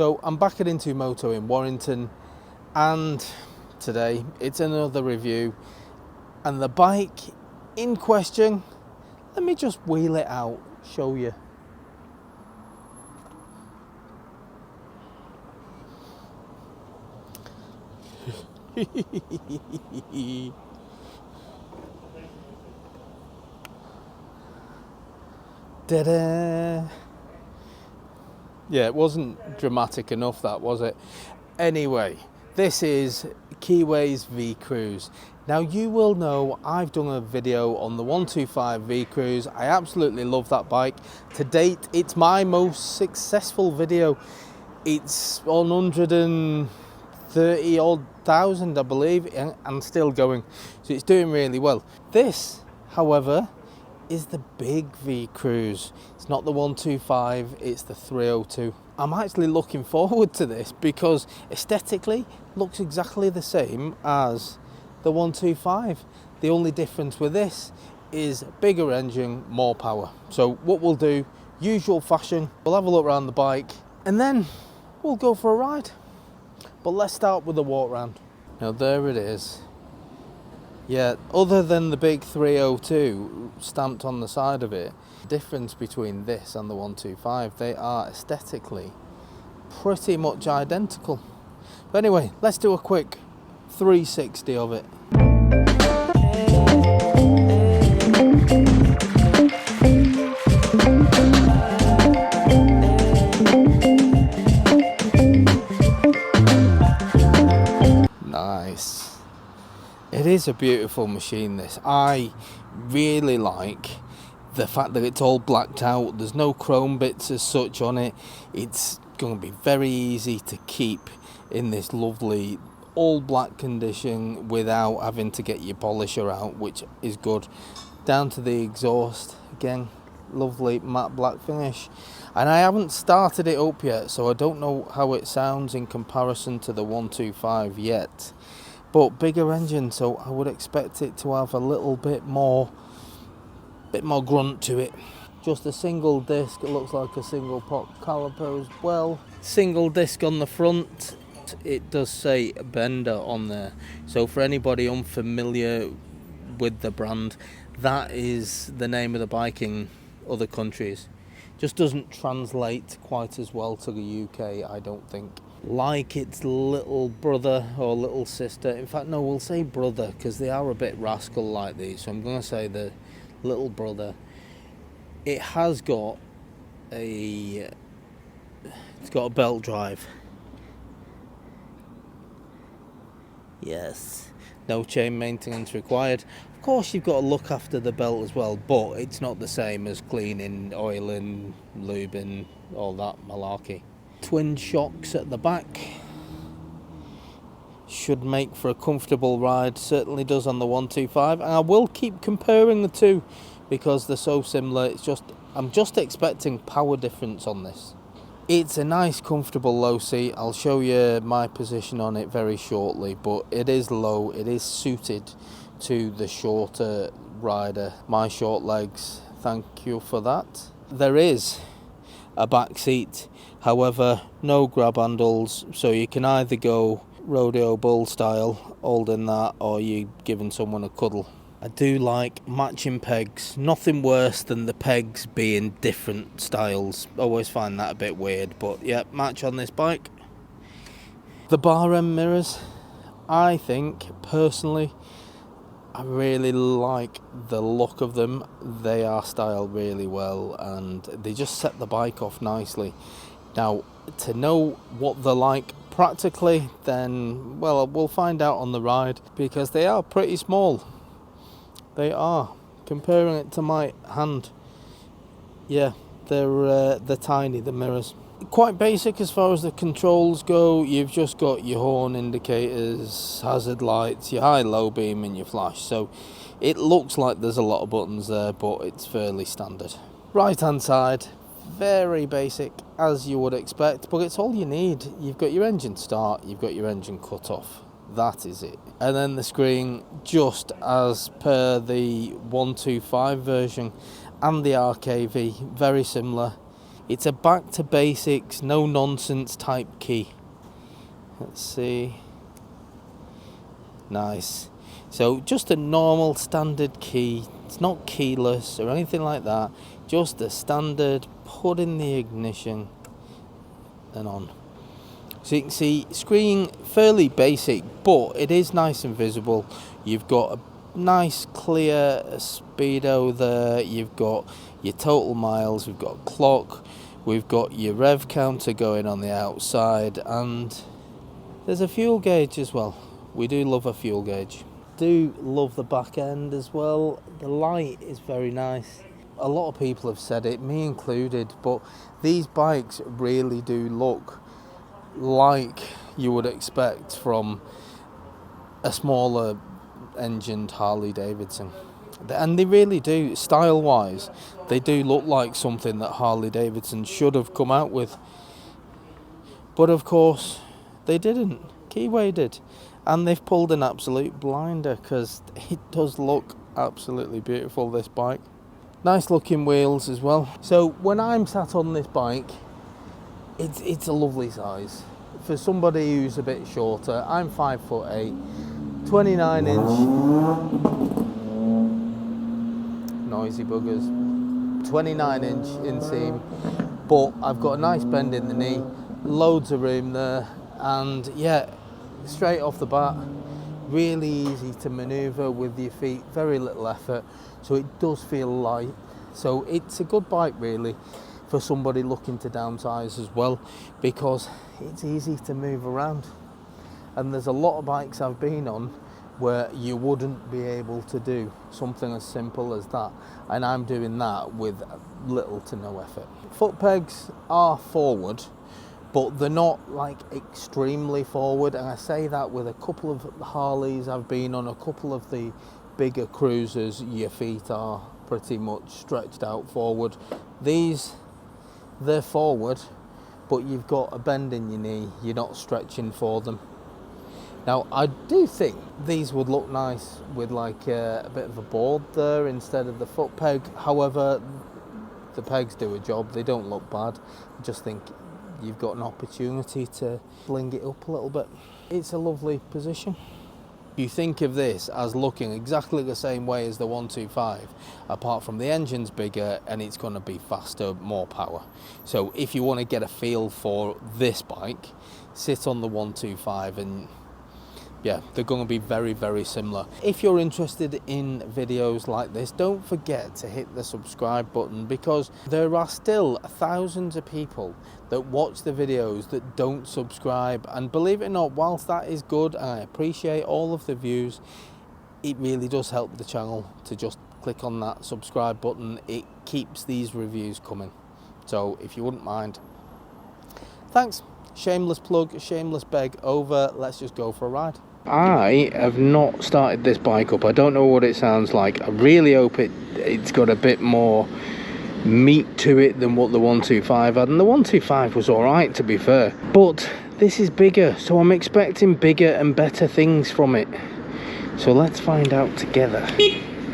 So I'm back at Into Moto in Warrington, and today it's another review, and the bike in question, let me just wheel it out, show you. Ta-da! Yeah, it wasn't dramatic enough, that, was it? Anyway, this is Keeway's vcruise. Now, you will know I've done a video on the 125 vcruise. I absolutely love that bike. To date, it's my most successful video. It's 130 odd thousand, I believe, and still going. So it's doing really well. This, however, is the big vcruise. It's not the 125, it's the 302. I'm actually looking forward to this because aesthetically looks exactly the same as the 125. The only difference with this is bigger engine, more power. So what we'll do, usual fashion, we'll have a look around the bike and then we'll go for a ride. But let's start with the walk round. Now there it is. Yeah, other than the big 302 stamped on the side of it, the difference between this and the 125, they are aesthetically pretty much identical. But anyway, let's do a quick 360 of it. Nice. It is a beautiful machine, this. I really like the fact that it's all blacked out. There's no chrome bits as such on it. It's going to be very easy to keep in this lovely all black condition without having to get your polisher out, which is good. Down to the exhaust, again, lovely matte black finish. And I haven't started it up yet, so I don't know how it sounds in comparison to the 125 yet. But bigger engine, so I would expect it to have a little bit more grunt to it. Just a single disc, it looks like a single pot caliper as well. Single disc on the front, it does say Bender on there. So for anybody unfamiliar with the brand, that is the name of the bike in other countries. Just doesn't translate quite as well to the UK, I don't think. Like its little brother or little sister. In fact, no, we'll say brother because they are a bit rascal like these. So I'm going to say the little brother. It has got a belt drive. Yes, no chain maintenance required. Of course, you've got to look after the belt as well, but it's not the same as cleaning, oiling, lubing, all that malarkey. Twin shocks at the back should make for a comfortable ride. Certainly does on the 125, and I will keep comparing the two because they're so similar. I'm just expecting power difference on this. It's a nice comfortable low seat. I'll show you my position on it very shortly, but it is low. It is suited to the shorter rider. My short legs, thank you for that. There is a back seat, however, no grab handles, so you can either go rodeo bull style, holding that, or you're giving someone a cuddle. I do like matching pegs. Nothing worse than the pegs being different styles. Always find that a bit weird, but yeah, match on this bike. The bar end mirrors, I think, personally, I really like the look of them. They are styled really well and they just set the bike off nicely. Now, to know what they're like practically, then, well, we'll find out on the ride because they are pretty small. They are. Comparing it to my hand, yeah, they're tiny, the mirrors. Quite basic as far as the controls go. You've just got your horn indicators, hazard lights, your high-low beam and your flash. So it looks like there's a lot of buttons there, but it's fairly standard. Right hand side, very basic as you would expect, but it's all you need. You've got your engine start, you've got your engine cut off. That is it. And then the screen, just as per the 125 version and the RKV, very similar. It's a back to basics, no nonsense type key. Let's see. Nice. So just a normal standard key. It's not keyless or anything like that. Just a standard, put in the ignition and on. So you can see screen fairly basic, but it is nice and visible. You've got a nice clear speedo there. You've got your total miles. We've got a clock. We've got your rev counter going on the outside, and there's a fuel gauge as well. We do love a fuel gauge. Do love the back end as well. The light is very nice. A lot of people have said it, me included, but these bikes really do look like you would expect from a smaller engined Harley Davidson. And they really do, style wise, they do look like something that Harley Davidson should have come out with. But of course, they didn't. Keeway did. And they've pulled an absolute blinder, because it does look absolutely beautiful, this bike. Nice looking wheels as well. So when I'm sat on this bike, it's a lovely size. For somebody who's a bit shorter, I'm 5'8", 29 inch. Noisy buggers. 29 inch inseam, but I've got a nice bend in the knee, loads of room there, and yeah, straight off the bat, really easy to maneuver with your feet, very little effort, so it does feel light. So it's a good bike really for somebody looking to downsize as well, because it's easy to move around. And there's a lot of bikes I've been on where you wouldn't be able to do something as simple as that, and I'm doing that with little to no effort. Foot pegs are forward, but they're not like extremely forward, and I say that with a couple of Harleys I've been on, a couple of the bigger cruisers, your feet are pretty much stretched out forward. These, they're forward, but you've got a bend in your knee, you're not stretching for them. Now, I do think these would look nice with like a bit of a board there instead of the foot peg. However, the pegs do a job, they don't look bad. I just think you've got an opportunity to bling it up a little bit. It's a lovely position. You think of this as looking exactly the same way as the 125, apart from the engine's bigger and it's going to be faster, more power. So if you want to get a feel for this bike, sit on the 125 and yeah, they're going to be very, very similar. If you're interested in videos like this, don't forget to hit the subscribe button, because there are still thousands of people that watch the videos that don't subscribe. And believe it or not, whilst that is good, and I appreciate all of the views, it really does help the channel to just click on that subscribe button. It keeps these reviews coming. So if you wouldn't mind, thanks. Shameless plug, shameless beg over. Let's just go for a ride. I have not started this bike up. I don't know what it sounds like. I really hope it's got a bit more meat to it than what the 125 had. And the 125 was alright, to be fair. But this is bigger, so I'm expecting bigger and better things from it. So let's find out together.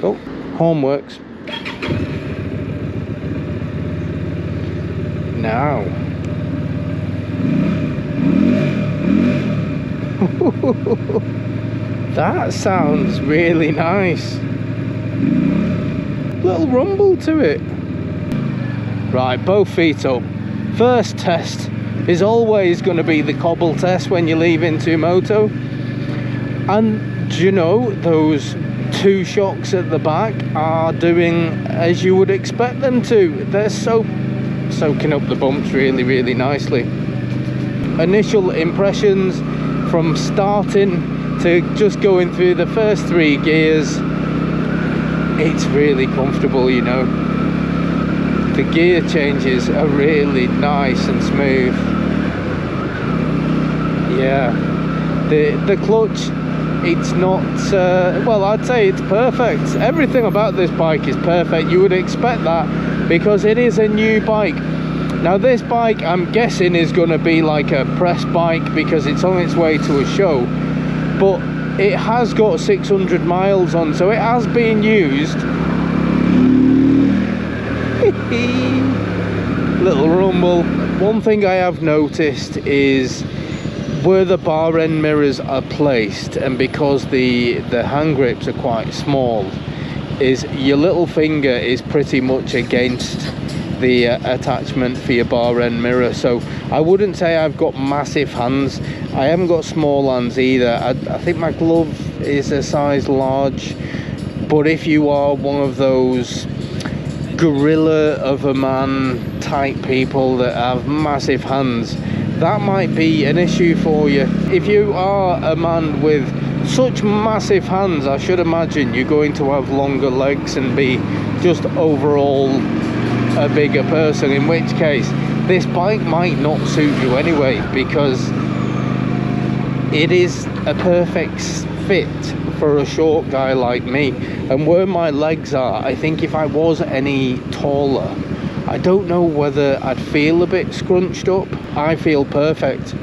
Oh, horn works. Now. That sounds really nice. Little rumble to it. Right, both feet up. First test is always going to be the cobble test when you leave into moto. And do you know, those two shocks at the back are doing as you would expect them to. They're soaking up the bumps really, really nicely. Initial impressions from starting to just going through the first 3 gears, it's really comfortable, you know. The gear changes are really nice and smooth. Yeah, the clutch, it's not well, I'd say it's perfect. Everything about this bike is perfect. You would expect that because it is a new bike. Now this bike, I'm guessing, is going to be like a press bike because it's on its way to a show, but it has got 600 miles on, so it has been used. little rumble. One thing I have noticed is where the bar end mirrors are placed, and because the hand grips are quite small, is your little finger is pretty much against the attachment for your bar end mirror. So I wouldn't say I've got massive hands. I haven't got small hands either. I think my glove is a size large, but if you are one of those gorilla of a man type people that have massive hands, that might be an issue for you. If you are a man with such massive hands, I should imagine you're going to have longer legs and be just overall a bigger person, in which case this bike might not suit you anyway, because it is a perfect fit for a short guy like me. And where my legs are, I think if I was any taller, I don't know whether I'd feel a bit scrunched up. I feel perfect,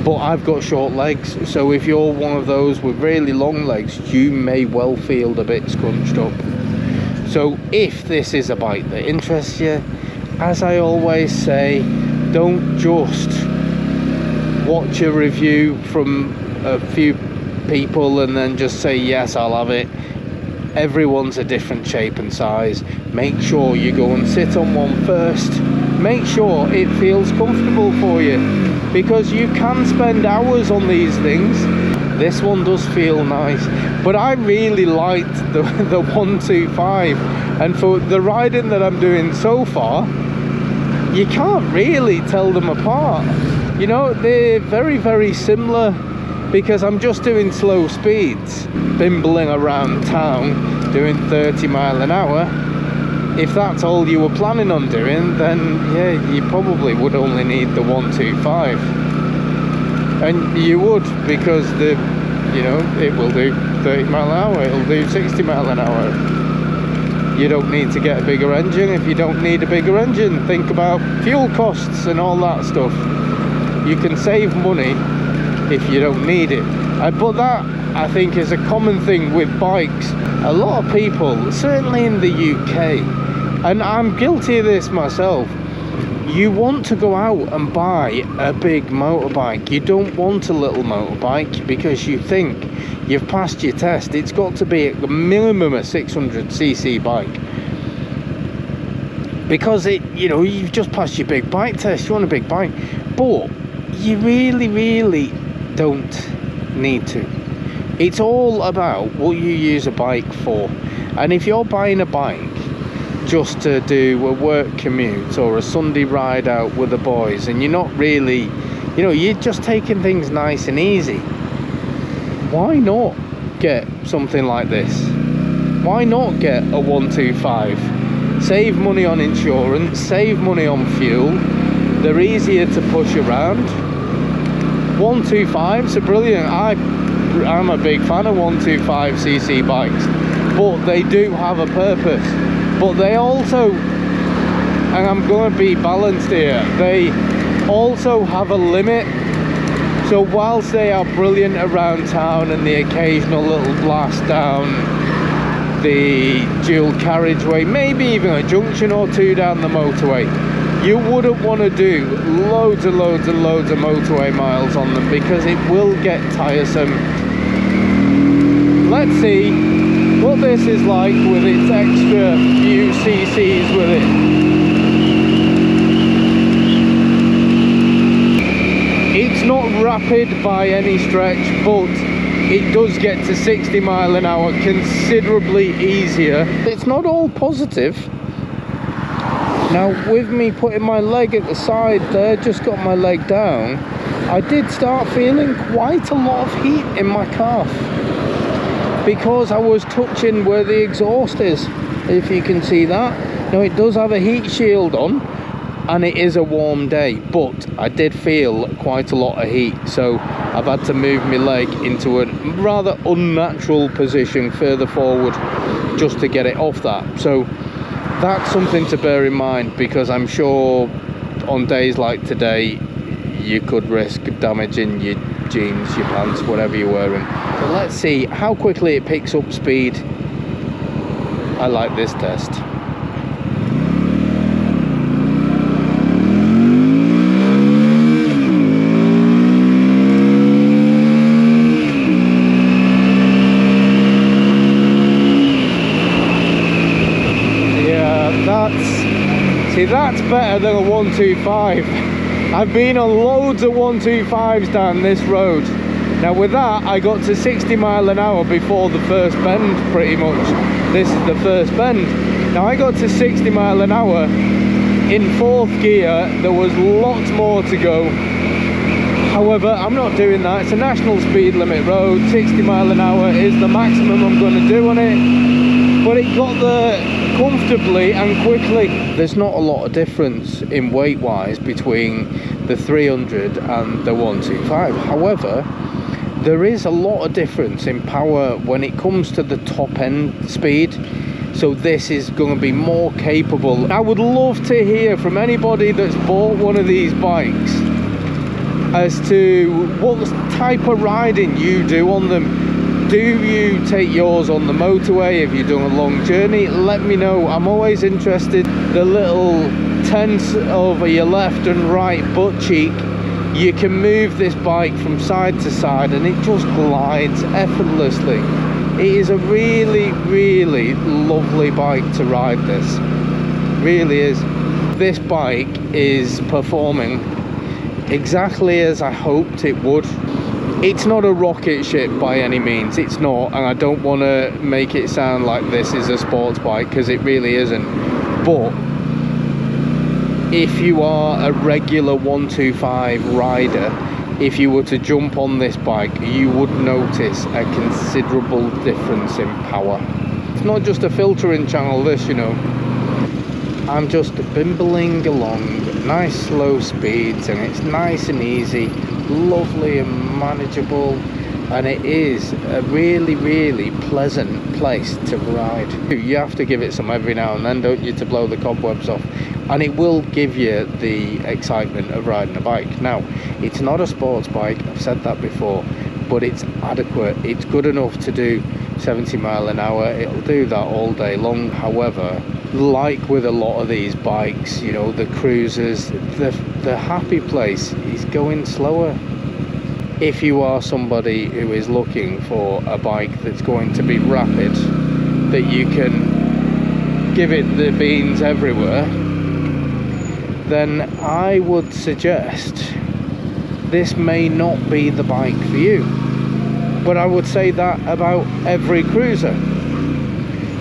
but I've got short legs, so if you're one of those with really long legs, you may well feel a bit scrunched up. So if this is a bike that interests you, as I always say, don't just watch a review from a few people and then just say yes, I'll have it. Everyone's a different shape and size. Make sure you go and sit on one first. Make sure it feels comfortable for you, because you can spend hours on these things. This one does feel nice, but I really liked the 125, and for the riding that I'm doing so far, you can't really tell them apart. You know, they're very, very similar, because I'm just doing slow speeds, bimbling around town, doing 30 miles an hour. If that's all you were planning on doing, then yeah, you probably would only need the 125. And you would, because it will do 30 mile an hour, it'll do 60 mile an hour. You don't need to get a bigger engine. If you don't need a bigger engine, think about fuel costs and all that stuff. You can save money if you don't need it. But that, I think, is a common thing with bikes. A lot of people, certainly in the UK, and I'm guilty of this myself, you want to go out and buy a big motorbike. You don't want a little motorbike because you think you've passed your test. It's got to be at the minimum a 600cc bike, because you've just passed your big bike test. You want a big bike, but you really don't need to. It's all about what you use a bike for. And if you're buying a bike just to do a work commute or a Sunday ride out with the boys, and you're not really, you're just taking things nice and easy, why not get something like this? Why not get a 125? Save money on insurance, save money on fuel, they're easier to push around. 125s are brilliant. I'm a big fan of 125cc bikes, but they do have a purpose. But they also, and I'm going to be balanced here, they also have a limit. So whilst they are brilliant around town and the occasional little blast down the dual carriageway, maybe even a junction or two down the motorway, you wouldn't want to do loads of motorway miles on them, because it will get tiresome. Let's see what this is like with its extra few cc's with it. It's not rapid by any stretch, but it does get to 60 mile an hour considerably easier. It's not all positive. Now, with me putting my leg at the side there, just got my leg down, I did start feeling quite a lot of heat in my calf, because I was touching where the exhaust is, if you can see that. Now, it does have a heat shield on, and it is a warm day, but I did feel quite a lot of heat, so I've had to move my leg into a rather unnatural position further forward just to get it off that. So that's something to bear in mind, because I'm sure on days like today you could risk damaging your jeans, your pants, whatever you're wearing. So let's see how quickly it picks up speed. I like this test. better than a 125. I've been on loads of 125s down this road. Now with that, I got to 60 mile an hour before the first bend, pretty much. This is the first bend. Now I got to 60 mile an hour in 4th gear. There was lots more to go. However, I'm not doing that. It's a national speed limit road. 60 mile an hour is the maximum I'm going to do on it. But it got there comfortably and quickly. There's not a lot of difference in weight wise between the 300 and the 125. However, there is a lot of difference in power when it comes to the top end speed. So this is going to be more capable. I would love to hear from anybody that's bought one of these bikes as to what type of riding you do on them. Do you take yours on the motorway? Have you done a long journey? Let me know. I'm always interested. The little tense over your left and right butt cheek, you can move this bike from side to side and it just glides effortlessly. It is a really, really lovely bike to ride. This really is. This bike is performing exactly as I hoped it would. It's not a rocket ship by any means, it's not, and I don't want to make it sound like this is a sports bike, because it really isn't. But if you are a regular 125 rider, if you were to jump on this bike, you would notice a considerable difference in power. It's not just a filtering channel, this, you know. I'm just bimbling along, nice slow speeds, and it's nice and easy, lovely and manageable, and it is a really, really pleasant place to ride. You have to give it some every now and then, don't you, to blow the cobwebs off, and it will give you the excitement of riding a bike. Now, it's not a sports bike, I've said that before, but it's adequate. It's good enough to do 70 mile an hour. It'll do that all day long. However, like with a lot of these bikes, you know, the cruisers, the happy place is going slower. If you are somebody who is looking for a bike that's going to be rapid, that you can give it the beans everywhere, then I would suggest this may not be the bike for you. But I would say that about every cruiser,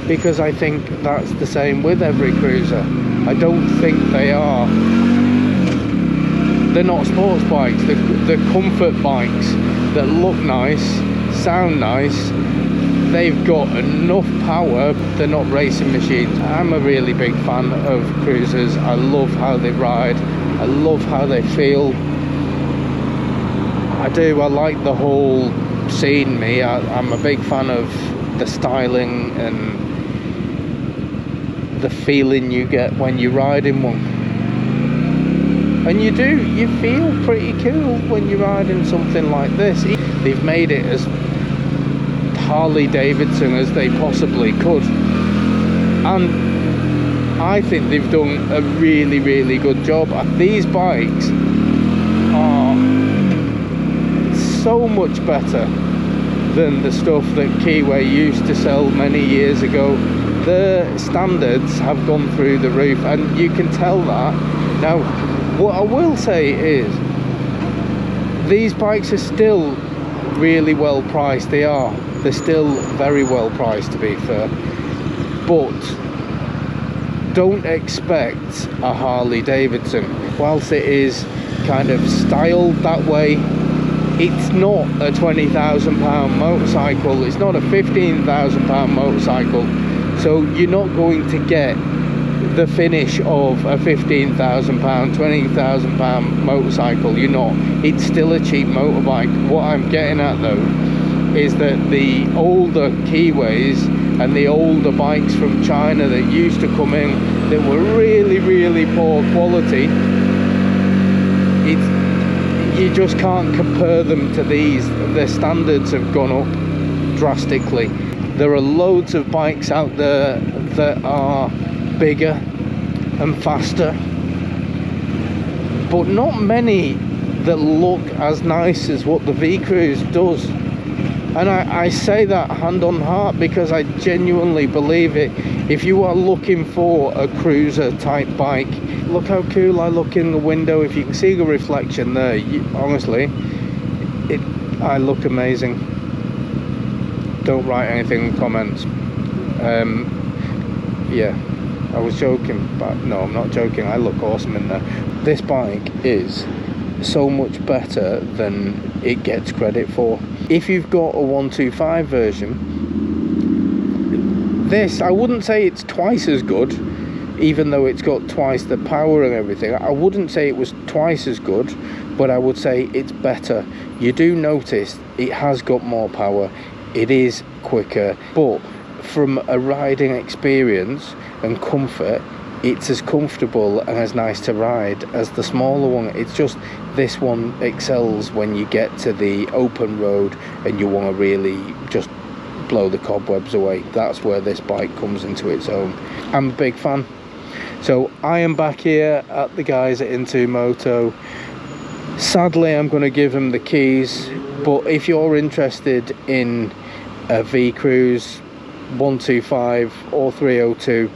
because I think that's the same with every cruiser. I don't think they are. They're not sports bikes. They're comfort bikes that look nice, sound nice. They've got enough power. They're not racing machines. I'm a really big fan of cruisers. I love how they ride. I love how they feel. I do. I like the whole scene. I'm a big fan of the styling and the feeling you get when you ride in one. And you feel pretty cool when you ride in something like this. They've made it as Harley Davidson as they possibly could, and I think they've done a really, really good job. These bikes are so much better than the stuff that Keeway used to sell many years ago. The standards have gone through the roof, and you can tell that. Now, what I will say is these bikes are still really well priced. They're still very well priced, to be fair, but don't expect a Harley Davidson. Whilst it is kind of styled that way, it's not a £20,000 motorcycle, it's not a £15,000 motorcycle, so you're not going to get the finish of a £15,000, £20,000 motorcycle. You're not. It's still a cheap motorbike. What I'm getting at though is that the older Keeways and the older bikes from China that used to come in that were really, really poor quality, you just can't compare them to these. The standards have gone up drastically. There are loads of bikes out there that are bigger and faster, but not many that look as nice as what the vcruise does. And I say that hand on heart because I genuinely believe it. If you are looking for a cruiser type bike, look how cool I look in the window. If you can see the reflection there, honestly, I look amazing. Don't write anything in the comments. Yeah, I was joking, but no, I'm not joking. I look awesome in there. This bike is so much better than it gets credit for. If you've got a 125 version, this, I wouldn't say it's twice as good, even though it's got twice the power and everything. I wouldn't say it was twice as good, but I would say it's better. You do notice it has got more power, it is quicker, but from a riding experience and comfort, it's as comfortable and as nice to ride as the smaller one. It's just this one excels when you get to the open road and you want to really just blow the cobwebs away. That's where this bike comes into its own. I'm a big fan. So I am back here at the guys at Into Moto. Sadly, I'm going to give them the keys, but if you're interested in a vcruise 125 or 302,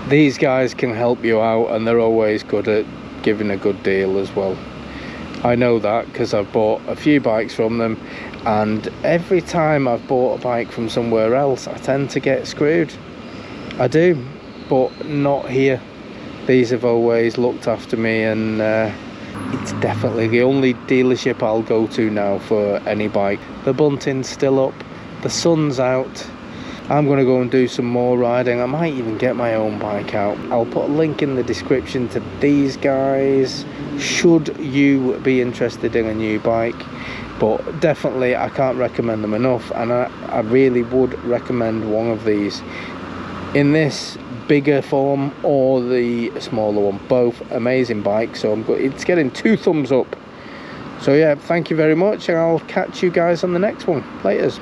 these guys can help you out, and they're always good at giving a good deal as well. I know that because I've bought a few bikes from them, and every time I've bought a bike from somewhere else, I tend to get screwed. I do, but not here. These have always looked after me, and it's definitely the only dealership I'll go to now for any bike. The bunting's still up, the sun's out. I'm going to go and do some more riding. I might even get my own bike out. I'll put a link in the description to these guys should you be interested in a new bike. But definitely I can't recommend them enough, and I really would recommend one of these in this bigger form or the smaller one. Both amazing bikes, so it's getting 2 thumbs up. So yeah, thank you very much, and I'll catch you guys on the next one. Laters.